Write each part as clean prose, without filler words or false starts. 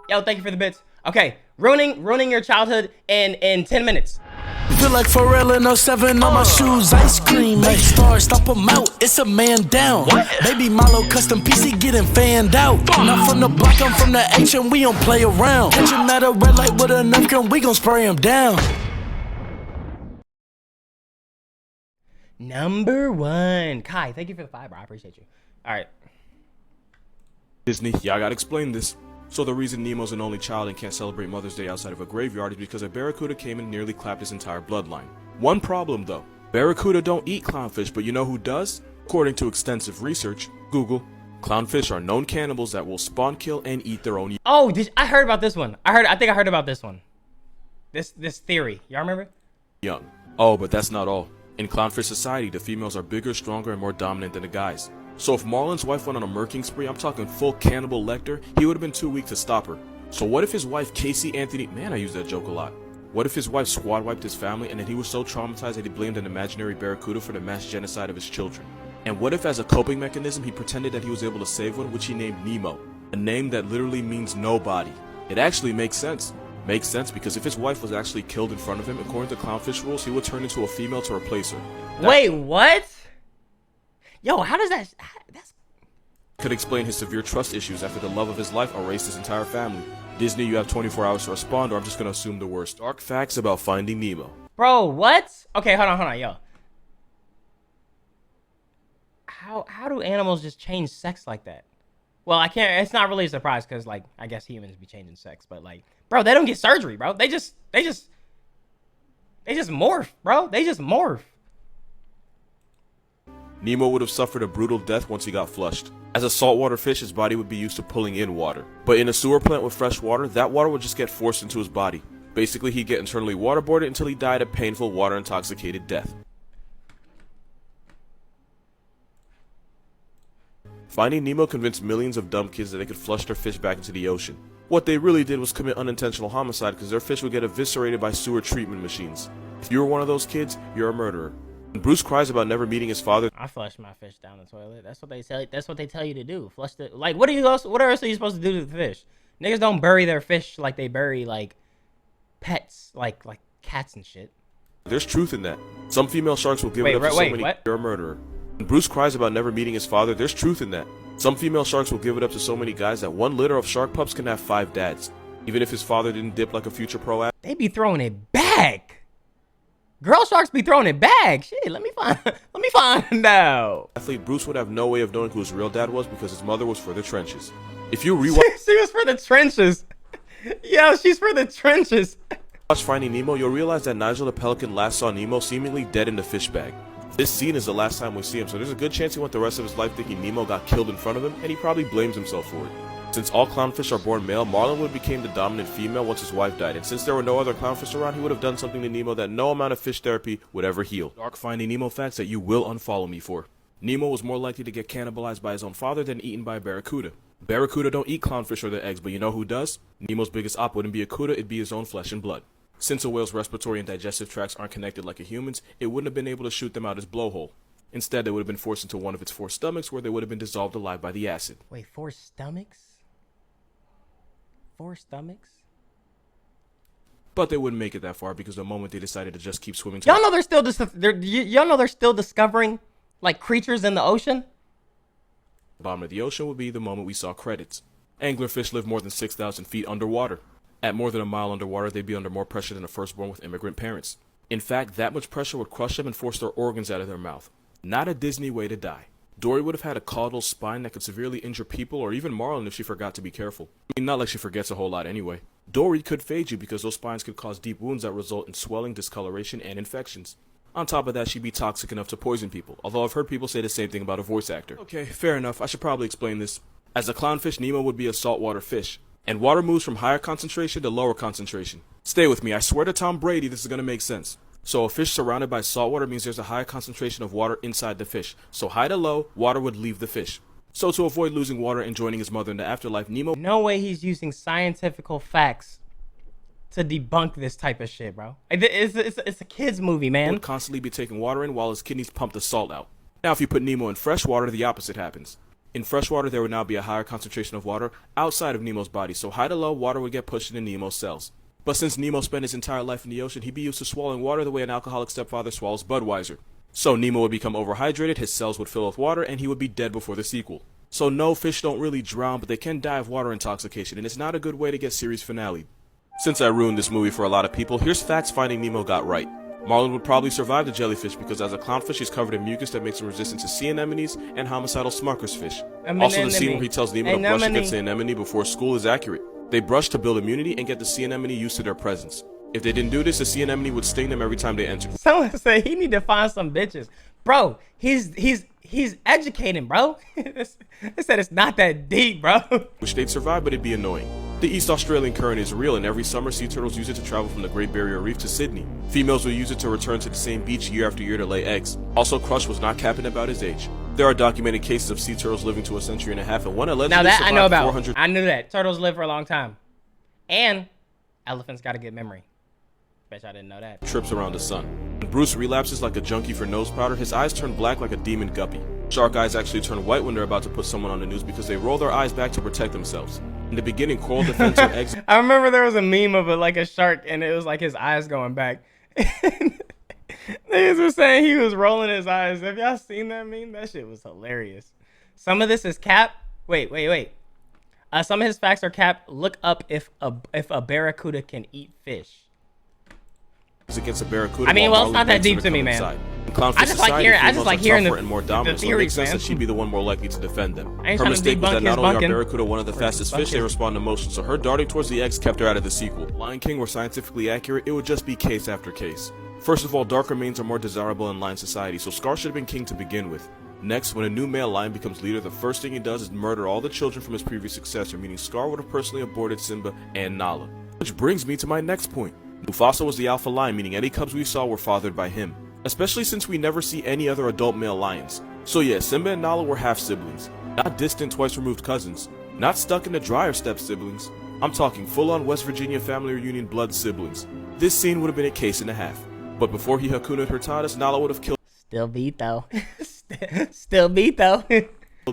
Yo, thank you for the bits. Okay, ruining your childhood in 10 minutes. Feel like Pharrell in 07 on my shoes. Ice cream, make stars, stomp 'em out. It's a man down. Baby Milo custom PC getting fanned out. Not from the block, I'm from the H and we don't play around. Catch him at a red light with a nerf gun, we gon' spray him down. Number 1. Kai, thank you for the fiber. I appreciate you. All right. Disney, yeah, I gotta explain this. So the reason Nemo's an only child and can't celebrate Mother's Day outside of a graveyard is because a barracuda came and nearly clapped his entire bloodline. One problem though, barracuda don't eat clownfish, but you know who does? According to extensive research, Google, clownfish are known cannibals that will spawn, kill, and eat their own. Oh, I heard about this one. I think I heard about this one. This theory. Y'all remember? Young. Oh, but that's not all. In clownfish society, the females are bigger, stronger, and more dominant than the guys. So if Marlin's wife went on a murking spree, I'm talking full cannibal Lecter, he would have been too weak to stop her. So what if his wife Casey Anthony, man, I use that joke a lot. What if his wife squad wiped his family and then he was so traumatized that he blamed an imaginary barracuda for the mass genocide of his children? And what if as a coping mechanism he pretended that he was able to save one, which he named Nemo, a name that literally means nobody? It actually makes sense. Makes sense because if his wife was actually killed in front of him, according to clownfish rules, he would turn into a female to replace her. Wait, what? Yo, how does that... That's... Could explain his severe trust issues after the love of his life erased his entire family. Disney, you have 24 hours to respond or I'm just gonna assume the worst. Dark facts about Finding Nemo. Bro, what? Okay, hold on, yo. How do animals just change sex like that? Well, I can't... It's not really a surprise because, like, I guess humans be changing sex, but, like... Bro, they don't get surgery, bro. They just morph, bro. They just morph. Nemo would have suffered a brutal death once he got flushed. As a saltwater fish, his body would be used to pulling in water. But in a sewer plant with fresh water, that water would just get forced into his body. Basically, he'd get internally waterboarded until he died a painful water-intoxicated death. Finding Nemo convinced millions of dumb kids that they could flush their fish back into the ocean. What they really did was commit unintentional homicide because their fish would get eviscerated by sewer treatment machines. If you were one of those kids, you're a murderer. When Bruce cries about never meeting his father, I flush my fish down the toilet. That's what they tell you to do. Flush the... Like, what else are you supposed to do to the fish? Niggas don't bury their fish like they bury, like, pets, like cats and shit. There's truth in that. Some female sharks will give it up to so many... What? You're a murderer. When Bruce cries about never meeting his father, there's truth in that. Some female sharks will give it up to so many guys that one litter of shark pups can have 5 dads. Even if his father didn't dip like a future pro athlete. They be throwing it back. Girl sharks be throwing it back. Shit, let me find out. Athlete Bruce would have no way of knowing who his real dad was because his mother was for the trenches. If you rewatch... She was for the trenches. Yo, she's for the trenches. Watch Finding Nemo, you'll realize that Nigel the Pelican last saw Nemo seemingly dead in the fish bag. This scene is the last time we see him, so there's a good chance he went the rest of his life thinking Nemo got killed in front of him, and he probably blames himself for it. Since all clownfish are born male, Marlin would became the dominant female once his wife died, and since there were no other clownfish around, he would have done something to Nemo that no amount of fish therapy would ever heal. Dark Finding Nemo facts that you will unfollow me for. Nemo was more likely to get cannibalized by his own father than eaten by a barracuda. Barracuda don't eat clownfish or their eggs, but you know who does? Nemo's biggest op wouldn't be a cuda, it'd be his own flesh and blood. Since a whale's respiratory and digestive tracts aren't connected like a human's, it wouldn't have been able to shoot them out his blowhole. Instead, they would have been forced into one of its 4 stomachs where they would have been dissolved alive by the acid. Wait, 4 stomachs? 4 stomachs? But they wouldn't make it that far because the moment they decided to just keep swimming to y'all know they're still discovering like creatures in the ocean? the bottom of the ocean would be the moment we saw credits. Anglerfish live more than 6,000 feet underwater. At more than a mile underwater, they'd be under more pressure than a firstborn with immigrant parents. In fact, that much pressure would crush them and force their organs out of their mouth. Not a Disney way to die. Dory would have had a caudal spine that could severely injure people or even Marlin if she forgot to be careful. I mean, not like she forgets a whole lot anyway. Dory could fade you because those spines could cause deep wounds that result in swelling, discoloration, and infections. On top of that, she'd be toxic enough to poison people, although I've heard people say the same thing about a voice actor. Okay, fair enough, I should probably explain this. As a clownfish, Nemo would be a saltwater fish, and water moves from higher concentration to lower concentration. Stay with me, I swear to Tom Brady this is gonna make sense. So a fish surrounded by salt water means there's a higher concentration of water inside the fish. So high to low, water would leave the fish. So to avoid losing water and joining his mother in the afterlife, Nemo... No way he's using scientific facts to debunk this type of shit, bro. It's a kid's movie, man. would constantly be taking water in while his kidneys pump the salt out. Now if you put Nemo in fresh water, the opposite happens. In freshwater, there would now be a higher concentration of water outside of Nemo's body, so high to low, water would get pushed into Nemo's cells. But since Nemo spent his entire life in the ocean, he'd be used to swallowing water the way an alcoholic stepfather swallows Budweiser. So Nemo would become overhydrated, his cells would fill with water, and he would be dead before the sequel. So no, fish don't really drown, but they can die of water intoxication, and it's not a good way to get series finale. Since I ruined this movie for a lot of people, here's facts Finding Nemo got right. Marlin would probably survive the jellyfish because as a clownfish he's covered in mucus that makes him resistant to sea anemones and homicidal smucker's fish. Also the scene where he tells Nemo to brush against the anemone before school is accurate. They brush to build immunity and get the sea anemone used to their presence. If they didn't do this, the sea anemone would sting them every time they entered. Someone say he need to find some bitches. Bro, he's educating, bro. They said it's not that deep, bro. Which they'd survive, but it'd be annoying. The East Australian current is real, and every summer sea turtles use it to travel from the Great Barrier Reef to Sydney. Females will use it to return to the same beach year after year to lay eggs. Also, Crush was not capping about his age. There are documented cases of sea turtles living to a century and a half, and one allegedly now that I know about. 400. I knew that turtles live for a long time, and elephants got a good memory. Bet I didn't know that. Trips around the sun. When Bruce relapses like a junkie for nose powder, his eyes turn black like a demon guppy. Shark eyes actually turn white when they're about to put someone on the news because they roll their eyes back to protect themselves. In the beginning, coral defends their eggs. I remember there was a meme of it like a shark, and it was like his eyes going back. Niggas were saying he was rolling his eyes. Have y'all seen that meme? That shit was hilarious. Some of this is cap. Wait. Some of his facts are cap. Look up if a barracuda can eat fish. Against a barracuda. I mean, well, it's not that deep to me, man. I just like hearing the more dominant, so it makes sense that she'd be the one more likely to defend them. Her mistake was that not only are barracuda one of the fastest fish, they respond to motion, so her darting towards the eggs kept her out of the sequel. Lion King were scientifically accurate, it would just be case after case. First of all, darker manes are more desirable in lion society, so Scar should have been king to begin with. Next, when a new male lion becomes leader, the first thing he does is murder all the children from his previous successor, meaning Scar would have personally aborted Simba and Nala. Which brings me to my next point. Mufasa was the alpha lion, meaning any cubs we saw were fathered by him. Especially since we never see any other adult male lions. So yeah, Simba and Nala were half-siblings. Not distant twice-removed cousins. Not stuck in the dryer step-siblings. I'm talking full-on West Virginia family reunion blood siblings. This scene would have been a case and a half. But before he Hakuna'd Hurtadas, Nala would have killed Still beat though. Still beat though.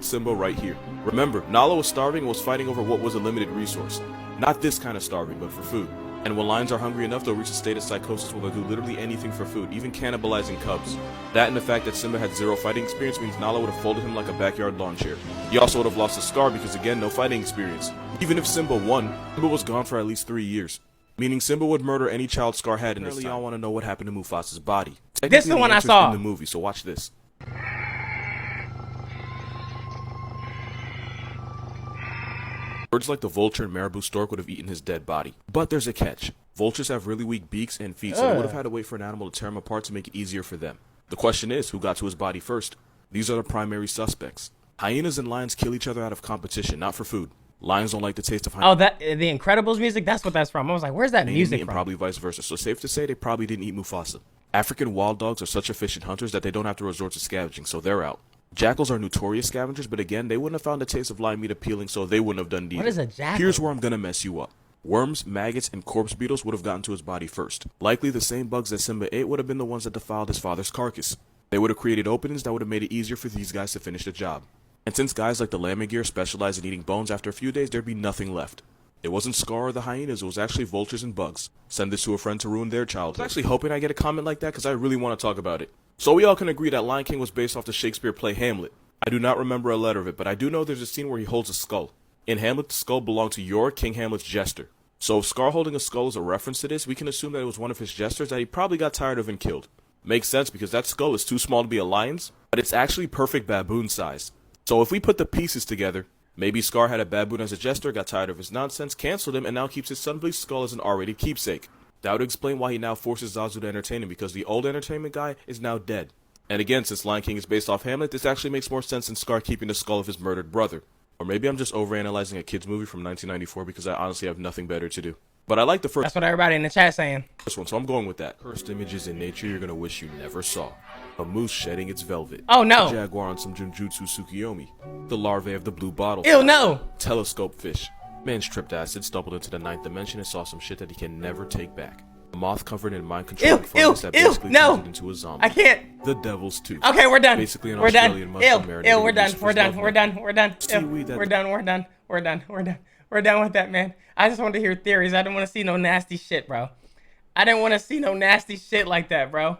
Simba right here. Remember, Nala was starving and was fighting over what was a limited resource. Not this kind of starving, but for food. And when lions are hungry enough, they'll reach a state of psychosis where they'll do literally anything for food, even cannibalizing cubs. That and the fact that Simba had zero fighting experience means Nala would have folded him like a backyard lawn chair. He also would have lost his Scar because again, no fighting experience. Even if Simba won, Simba was gone for at least 3 years. Meaning Simba would murder any child Scar had in this time. Y'all want to know what happened to Mufasa's body. This is the one I saw in the movie, so watch this. Birds like the vulture and marabou stork would have eaten his dead body. But there's a catch. Vultures have really weak beaks and feet, so they would have had to wait for an animal to tear him apart to make it easier for them. The question is, who got to his body first? These are the primary suspects. Hyenas and lions kill each other out of competition, not for food. Lions don't like the taste of hyenas. Oh, that the Incredibles music? That's what that's from. I was like, where's that music from? And probably vice versa, so safe to say they probably didn't eat Mufasa. African wild dogs are such efficient hunters that they don't have to resort to scavenging, so they're out. Jackals are notorious scavengers, but again, they wouldn't have found the taste of lion meat appealing, so they wouldn't have done either. What is a jackal? Here's where I'm gonna mess you up. Worms, maggots, and corpse beetles would have gotten to his body first. Likely the same bugs that Simba ate would have been the ones that defiled his father's carcass. They would have created openings that would have made it easier for these guys to finish the job. And since guys like the Lammergeier specialize in eating bones, after a few days there'd be nothing left. It wasn't Scar or the hyenas, it was actually vultures and bugs. Send this to a friend to ruin their childhood. I was actually hoping I get a comment like that because I really want to talk about it. So we all can agree that Lion King was based off the Shakespeare play Hamlet. I do not remember a letter of it, but I do know there's a scene where he holds a skull. In Hamlet, the skull belonged to your King Hamlet's jester. So if Scar holding a skull is a reference to this, we can assume that it was one of his jesters that he probably got tired of and killed. Makes sense because that skull is too small to be a lion's, but it's actually perfect baboon size. So if we put the pieces together, maybe Scar had a baboon as a jester, got tired of his nonsense, canceled him, and now keeps his sun-bleached skull as an R-rated keepsake. That would explain why he now forces Zazu to entertain him, because the old entertainment guy is now dead. And again, since Lion King is based off Hamlet, this actually makes more sense than Scar keeping the skull of his murdered brother. Or maybe I'm just overanalyzing a kid's movie from 1994 because I honestly have nothing better to do. But I like the first. That's what everybody in the chat saying. First one, so I'm going with that. Cursed images in nature you're gonna wish you never saw. A moose shedding its velvet. Oh no. A jaguar on some Junjutsu Tsukiyomi. The larvae of the blue bottle. Ew, no. Telescope fish. Man's tripped acid, stumbled into the 9th dimension and saw some shit that he can never take back. A moth covered in mind-controlling Ew, fungus that ew, basically no. turns it into a zombie. I can't. The devil's tooth. Okay, we're done. Basically an we're done. Australian mushroom marinated Ew, we're in done. Lucifer's We're done. love We're nectar. done. We're done. Seaweed that- We're done. We're done. We're done. We're done. We're done with that, man. I just wanted to hear theories. I didn't want to see no nasty shit, bro. I didn't want to see no nasty shit like that, bro.